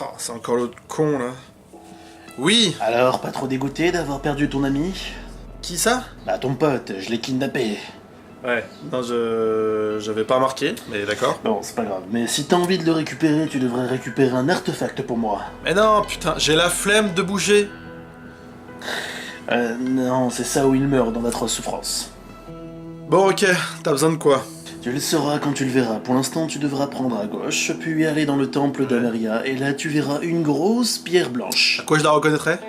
Oh, c'est encore l'autre con, là. Oui. Alors, pas trop dégoûté d'avoir perdu ton ami? Qui ça? Bah ton pote, je l'ai kidnappé. Ouais, non, j'avais pas remarqué, mais d'accord. Bon, c'est pas grave, mais si t'as envie de le récupérer, tu devrais récupérer un artefact pour moi. Mais non, putain, j'ai la flemme de bouger. Non, c'est ça où il meurt dans d'atroces souffrances. Bon, ok, t'as besoin de quoi? Tu le sauras quand tu le verras. Pour l'instant, tu devras prendre à gauche, puis aller dans le temple d'Amaria, et là tu verras une grosse pierre blanche. À quoi je la reconnaîtrais?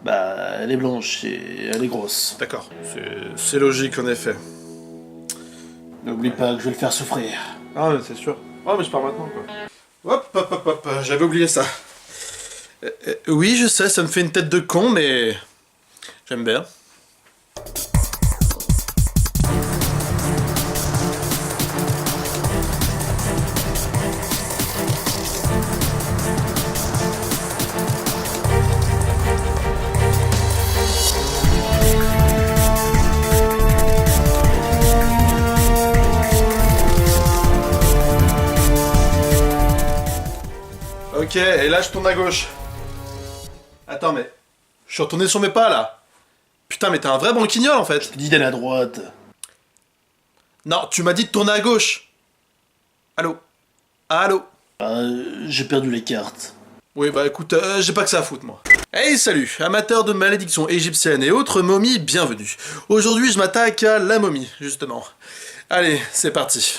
Bah, elle est blanche et elle est grosse. D'accord, c'est logique en effet. N'oublie pas que je vais le faire souffrir. Ah, mais c'est sûr. Oh, mais je pars maintenant, quoi. Hop, hop, hop, hop, j'avais oublié ça. Oui, je sais, ça me fait une tête de con, mais... j'aime bien. Ok, et là je tourne à gauche. Attends, mais... je suis retourné sur mes pas, là. Putain, mais t'es un vrai banquignol, en fait. Je te dis d'aller à droite. Non, tu m'as dit de tourner à gauche. Allô? Allô? J'ai perdu les cartes. Oui, bah écoute, j'ai pas que ça à foutre, moi. Hey, salut, amateurs de malédictions égyptiennes et autres momies, bienvenue. Aujourd'hui, je m'attaque à la momie, justement. Allez, c'est parti.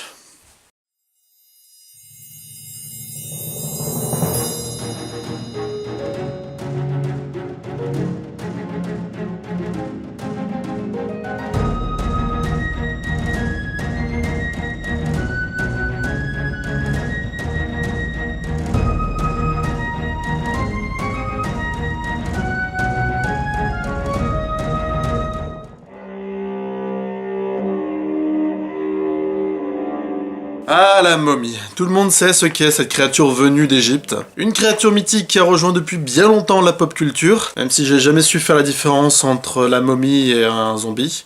Ah, la momie. Tout le monde sait ce qu'est cette créature venue d'Égypte. Une créature mythique qui a rejoint depuis bien longtemps la pop culture, même si j'ai jamais su faire la différence entre la momie et un zombie.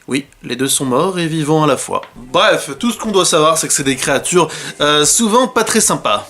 Oui, les deux sont morts et vivants à la fois. Bref, tout ce qu'on doit savoir, c'est que c'est des créatures souvent pas très sympas.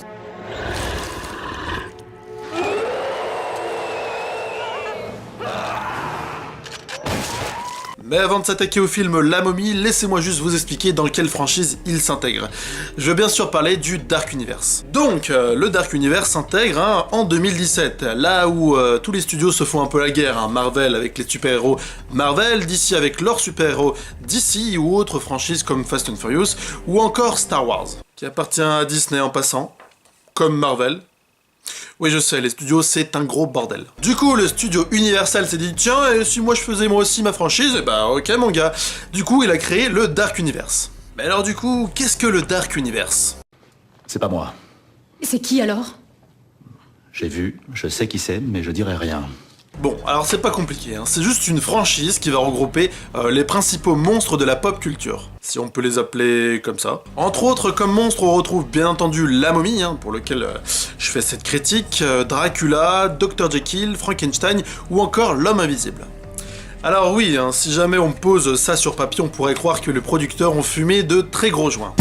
Mais avant de s'attaquer au film La Momie, laissez-moi juste vous expliquer dans quelle franchise il s'intègre. Je veux bien sûr parler du Dark Universe. Donc, le Dark Universe s'intègre en 2017, là où tous les studios se font un peu la guerre, Marvel avec les super-héros Marvel, DC avec leurs super-héros DC, ou autres franchises comme Fast and Furious, ou encore Star Wars, qui appartient à Disney en passant, comme Marvel. Oui, je sais, les studios, c'est un gros bordel. Du coup, le studio Universal s'est dit, tiens, et si moi je faisais moi aussi ma franchise, eh bah ok mon gars. Du coup, il a créé le Dark Universe. Mais alors du coup, qu'est-ce que le Dark Universe? C'est pas moi. C'est qui alors? J'ai vu, je sais qui c'est, mais je dirai rien. Bon, alors c'est pas compliqué, c'est juste une franchise qui va regrouper les principaux monstres de la pop culture, si on peut les appeler comme ça. Entre autres, comme monstres, on retrouve bien entendu la momie, pour lequel je fais cette critique, Dracula, Dr. Jekyll, Frankenstein, ou encore l'homme invisible. Alors oui, si jamais on pose ça sur papier, on pourrait croire que les producteurs ont fumé de très gros joints.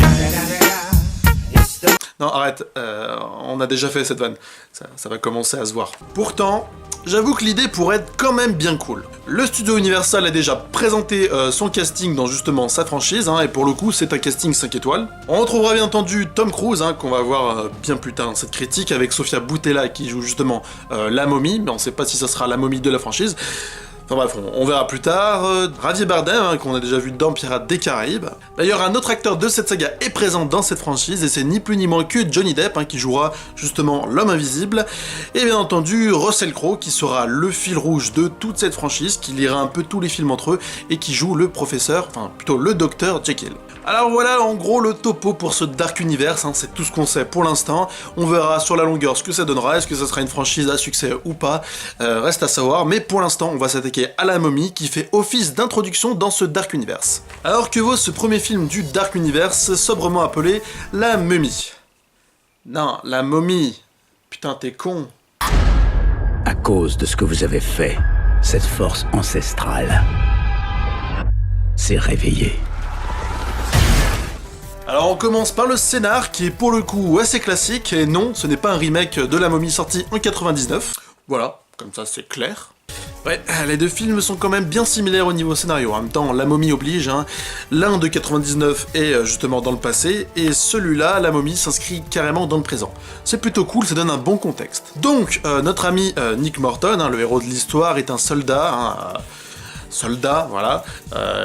Non, arrête, on a déjà fait cette vanne, ça va commencer à se voir. Pourtant, j'avoue que l'idée pourrait être quand même bien cool. Le studio Universal a déjà présenté son casting dans justement sa franchise, et pour le coup c'est un casting 5 étoiles. On retrouvera bien entendu Tom Cruise, qu'on va voir bien plus tard dans cette critique, avec Sofia Boutella qui joue justement la momie, mais on sait pas si ça sera la momie de la franchise. Enfin bref, on verra plus tard. Javier Bardem, qu'on a déjà vu dans Pirates des Caraïbes. D'ailleurs, un autre acteur de cette saga est présent dans cette franchise, et c'est ni plus ni moins que Johnny Depp, qui jouera justement l'homme invisible. Et bien entendu, Russell Crowe, qui sera le fil rouge de toute cette franchise, qui lira un peu tous les films entre eux, et qui joue le professeur, enfin plutôt le docteur Jekyll. Alors voilà en gros le topo pour ce Dark Universe, c'est tout ce qu'on sait pour l'instant. On verra sur la longueur ce que ça donnera, est-ce que ça sera une franchise à succès ou pas, reste à savoir, mais pour l'instant on va s'attaquer à la momie qui fait office d'introduction dans ce Dark Universe. Alors que vaut ce premier film du Dark Universe, sobrement appelé La Mumie? Non, La Momie. Putain, t'es con. À cause de ce que vous avez fait, cette force ancestrale s'est réveillée. Alors on commence par le scénar qui est pour le coup assez classique, et non, ce n'est pas un remake de La Momie sorti en 99. Voilà, comme ça c'est clair. Ouais, les deux films sont quand même bien similaires au niveau scénario, en même temps La Momie oblige, hein. L'un de 99 est justement dans le passé, et celui-là, La Momie, s'inscrit carrément dans le présent. C'est plutôt cool, ça donne un bon contexte. Donc, notre ami Nick Morton, hein, le héros de l'histoire, est un soldat, voilà,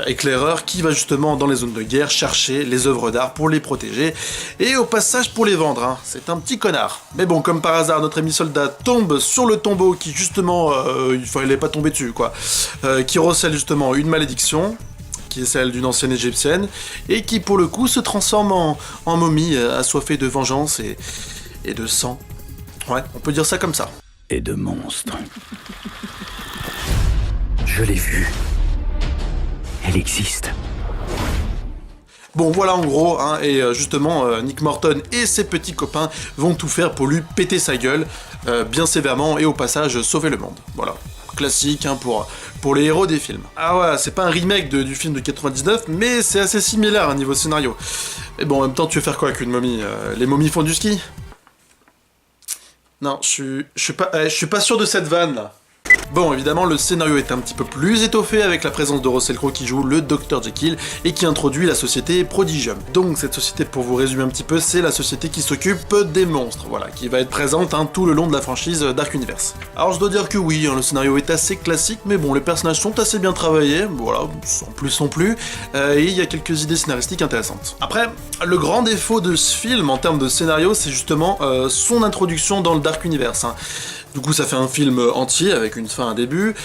éclaireur qui va justement dans les zones de guerre chercher les œuvres d'art pour les protéger et au passage pour les vendre, hein. C'est un petit connard. Mais bon, comme par hasard, notre ami soldat tombe sur le tombeau qui justement, il est pas tombé dessus quoi, qui recèle justement une malédiction, qui est celle d'une ancienne égyptienne, et qui pour le coup se transforme en momie assoiffée de vengeance et de sang. Ouais, on peut dire ça comme ça. Et de monstres. Je l'ai vue. Elle existe. Bon voilà en gros, hein, et justement Nick Morton et ses petits copains vont tout faire pour lui péter sa gueule, bien sévèrement, et au passage sauver le monde. Voilà, classique hein, pour les héros des films. Ah ouais, c'est pas un remake du film de 99, mais c'est assez similaire à niveau scénario. Et bon, en même temps, tu veux faire quoi avec une momie? Les momies font du ski? Non, je suis pas sûr de cette vanne là. Bon, évidemment, le scénario est un petit peu plus étoffé avec la présence de Russell Crowe qui joue le Dr Jekyll et qui introduit la société Prodigium. Donc cette société, pour vous résumer un petit peu, c'est la société qui s'occupe des monstres, voilà, qui va être présente hein, tout le long de la franchise Dark Universe. Alors je dois dire que oui, hein, le scénario est assez classique, mais bon, les personnages sont assez bien travaillés, voilà, sans plus, et il y a quelques idées scénaristiques intéressantes. Après, le grand défaut de ce film en termes de scénario, c'est justement son introduction dans le Dark Universe, hein. Du coup, ça fait un film entier avec une fin, un début,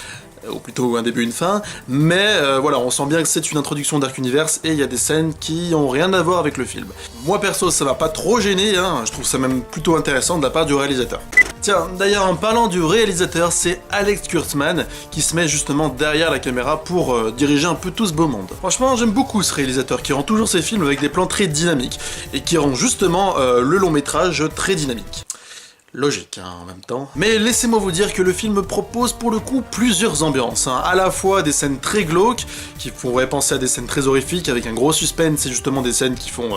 ou plutôt un début, une fin, mais voilà, on sent bien que c'est une introduction Dark Universe et il y a des scènes qui ont rien à voir avec le film. Moi perso, ça m'a pas trop gêné, hein, je trouve ça même plutôt intéressant de la part du réalisateur. Tiens, d'ailleurs, en parlant du réalisateur, c'est Alex Kurtzman qui se met justement derrière la caméra pour diriger un peu tout ce beau monde. Franchement, j'aime beaucoup ce réalisateur qui rend toujours ses films avec des plans très dynamiques et qui rend justement le long métrage très dynamique. Logique, hein, en même temps. Mais laissez-moi vous dire que le film propose pour le coup plusieurs ambiances, hein. À la fois des scènes très glauques, qui pourraient penser à des scènes très horrifiques, avec un gros suspense, c'est justement des scènes qui font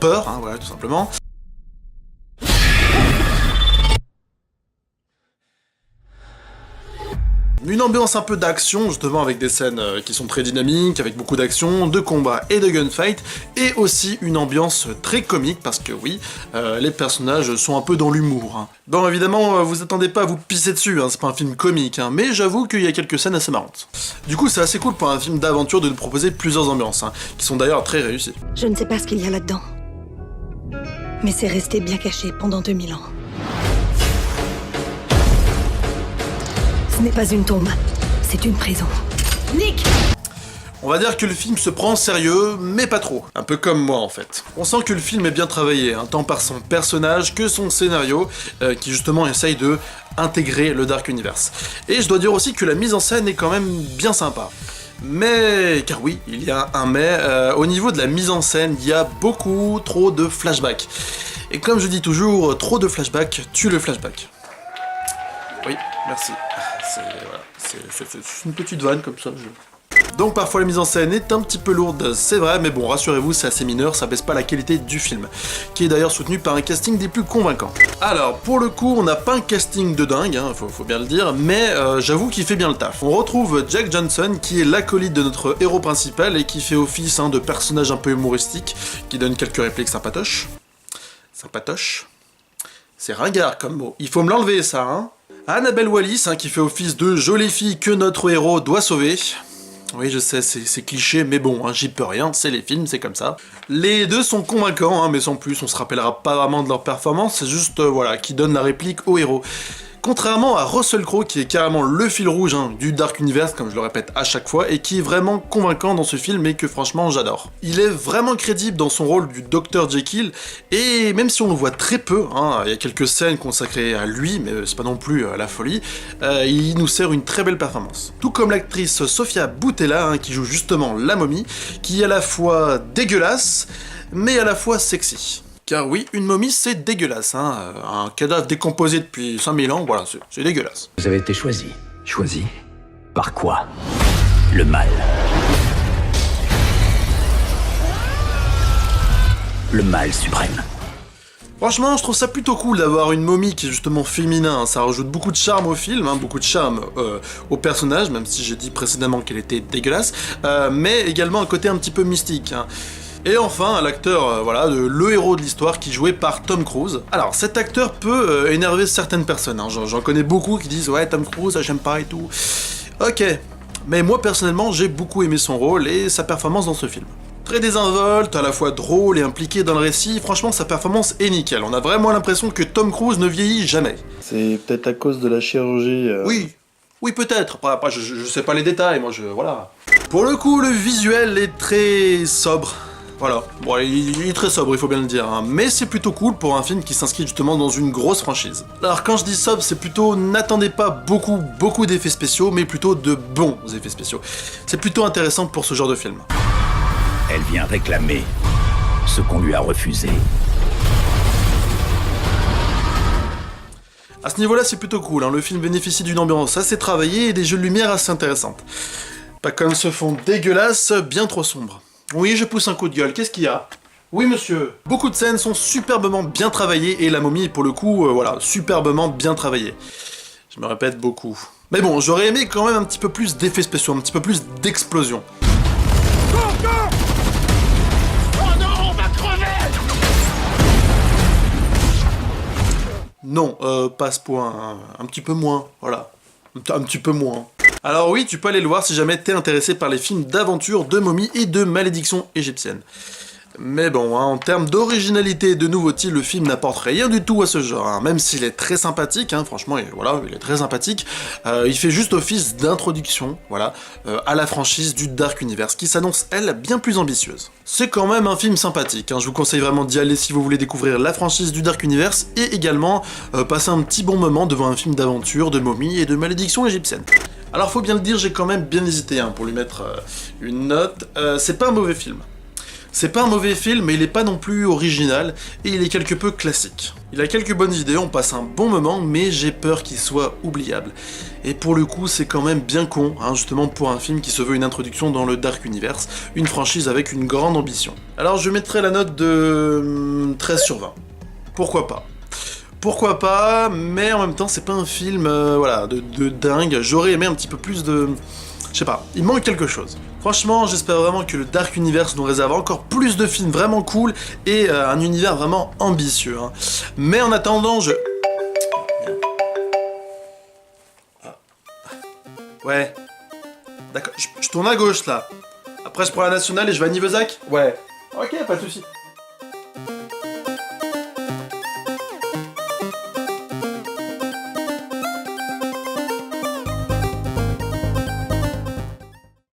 peur, hein, voilà, tout simplement. Une ambiance un peu d'action, justement, avec des scènes qui sont très dynamiques, avec beaucoup d'action, de combat et de gunfight, et aussi une ambiance très comique, parce que oui, les personnages sont un peu dans l'humour, hein. Bon, évidemment, vous attendez pas à vous pisser dessus, hein, c'est pas un film comique, hein, mais j'avoue qu'il y a quelques scènes assez marrantes. Du coup, c'est assez cool pour un film d'aventure de nous proposer plusieurs ambiances, hein, qui sont d'ailleurs très réussies. Je ne sais pas ce qu'il y a là-dedans, mais c'est resté bien caché pendant 2000 ans. Ce n'est pas une tombe, c'est une prison. Nick! On va dire que le film se prend au sérieux, mais pas trop. Un peu comme moi en fait. On sent que le film est bien travaillé, hein, tant par son personnage que son scénario, qui justement essaye de intégrer le Dark Universe. Et je dois dire aussi que la mise en scène est quand même bien sympa. Mais, car oui, il y a un mais, au niveau de la mise en scène, il y a beaucoup trop de flashbacks. Et comme je dis toujours, trop de flashbacks tue le flashback. Oui, merci. C'est une petite vanne comme ça. Donc parfois la mise en scène est un petit peu lourde, c'est vrai, mais bon, rassurez-vous, c'est assez mineur, ça baisse pas la qualité du film, qui est d'ailleurs soutenu par un casting des plus convaincants. Alors, pour le coup, on n'a pas un casting de dingue, hein, faut bien le dire, mais j'avoue qu'il fait bien le taf. On retrouve Jack Johnson, qui est l'acolyte de notre héros principal, et qui fait office de personnage un peu humoristique, qui donne quelques répliques sympatoches. Sympatoches? C'est ringard comme mot. Il faut me l'enlever, ça, hein. Annabelle Wallis, hein, qui fait office de jolie fille que notre héros doit sauver. Oui, je sais, c'est cliché, mais bon, hein, j'y peux rien, c'est les films, c'est comme ça. Les deux sont convaincants, hein, mais sans plus, on se rappellera pas vraiment de leur performance, c'est juste, voilà, qui donne la réplique au héros. Contrairement à Russell Crowe, qui est carrément le fil rouge du Dark Universe, comme je le répète à chaque fois, et qui est vraiment convaincant dans ce film et que franchement j'adore. Il est vraiment crédible dans son rôle du Dr Jekyll, et même si on le voit très peu, il y a quelques scènes consacrées à lui, mais c'est pas non plus la folie, il nous sert une très belle performance. Tout comme l'actrice Sofia Boutella, qui joue justement la momie, qui est à la fois dégueulasse, mais à la fois sexy. Car oui, une momie c'est dégueulasse, un cadavre décomposé depuis 5000 ans, voilà, c'est dégueulasse. Vous avez été choisi. Choisi? Par quoi? Le mal. le mal suprême. Franchement, je trouve ça plutôt cool d'avoir une momie qui est justement féminin, ça rajoute beaucoup de charme au film, hein, beaucoup de charme au personnage, même si j'ai dit précédemment qu'elle était dégueulasse, mais également un côté un petit peu mystique. Hein. Et enfin, l'acteur, voilà, le héros de l'histoire qui est joué par Tom Cruise. Alors, cet acteur peut énerver certaines personnes, hein. J'en connais beaucoup qui disent « Ouais, Tom Cruise, j'aime pas et tout ». Ok, mais moi personnellement, j'ai beaucoup aimé son rôle et sa performance dans ce film. Très désinvolte, à la fois drôle et impliqué dans le récit, franchement sa performance est nickel, on a vraiment l'impression que Tom Cruise ne vieillit jamais. C'est peut-être à cause de la chirurgie... Oui peut-être, après je sais pas les détails, voilà. Pour le coup, le visuel est très sobre, voilà, bon il est très sobre, il faut bien le dire, hein. Mais c'est plutôt cool pour un film qui s'inscrit justement dans une grosse franchise. Alors quand je dis sobre, c'est plutôt, n'attendez pas beaucoup d'effets spéciaux, mais plutôt de bons effets spéciaux. C'est plutôt intéressant pour ce genre de film. Elle vient réclamer ce qu'on lui a refusé. À ce niveau-là, c'est plutôt cool, hein. Le film bénéficie d'une ambiance assez travaillée et des jeux de lumière assez intéressantes. Pas comme ce fond dégueulasse, bien trop sombre. Oui, je pousse un coup de gueule, qu'est-ce qu'il y a? Oui, monsieur. Beaucoup de scènes sont superbement bien travaillées et la momie est pour le coup, voilà, superbement bien travaillée. Je me répète beaucoup. Mais bon, j'aurais aimé quand même un petit peu plus d'effets spéciaux, un petit peu plus d'explosions. Non, pas à ce point, hein. Un petit peu moins, voilà. Un petit peu moins. Alors oui, tu peux aller le voir si jamais t'es intéressé par les films d'aventure, de momies et de malédictions égyptiennes. Mais bon, hein, en termes d'originalité et de nouveauté, le film n'apporte rien du tout à ce genre, hein. Même s'il est très sympathique, hein, franchement, voilà, il est très sympathique, il fait juste office d'introduction, voilà, à la franchise du Dark Universe, qui s'annonce, elle, bien plus ambitieuse. C'est quand même un film sympathique, hein, je vous conseille vraiment d'y aller si vous voulez découvrir la franchise du Dark Universe, et également passer un petit bon moment devant un film d'aventure, de momies et de malédictions égyptiennes. Alors faut bien le dire, j'ai quand même bien hésité hein, pour lui mettre une note, c'est pas un mauvais film. C'est pas un mauvais film, mais il est pas non plus original, et il est quelque peu classique. Il a quelques bonnes idées, on passe un bon moment, mais j'ai peur qu'il soit oubliable. Et pour le coup, c'est quand même bien con, hein, justement pour un film qui se veut une introduction dans le Dark Universe, une franchise avec une grande ambition. Alors je mettrai la note de 13 sur 20. Pourquoi pas? Pourquoi pas, mais en même temps, c'est pas un film, voilà, de dingue. J'aurais aimé un petit peu plus de... Je sais pas, il manque quelque chose. Franchement, j'espère vraiment que le Dark Universe nous réserve encore plus de films vraiment cool et un univers vraiment ambitieux. Hein. Mais en attendant, Ouais. D'accord, je tourne à gauche là. Après, je prends la nationale et je vais à Nivezac. Ouais. Ok, pas de soucis.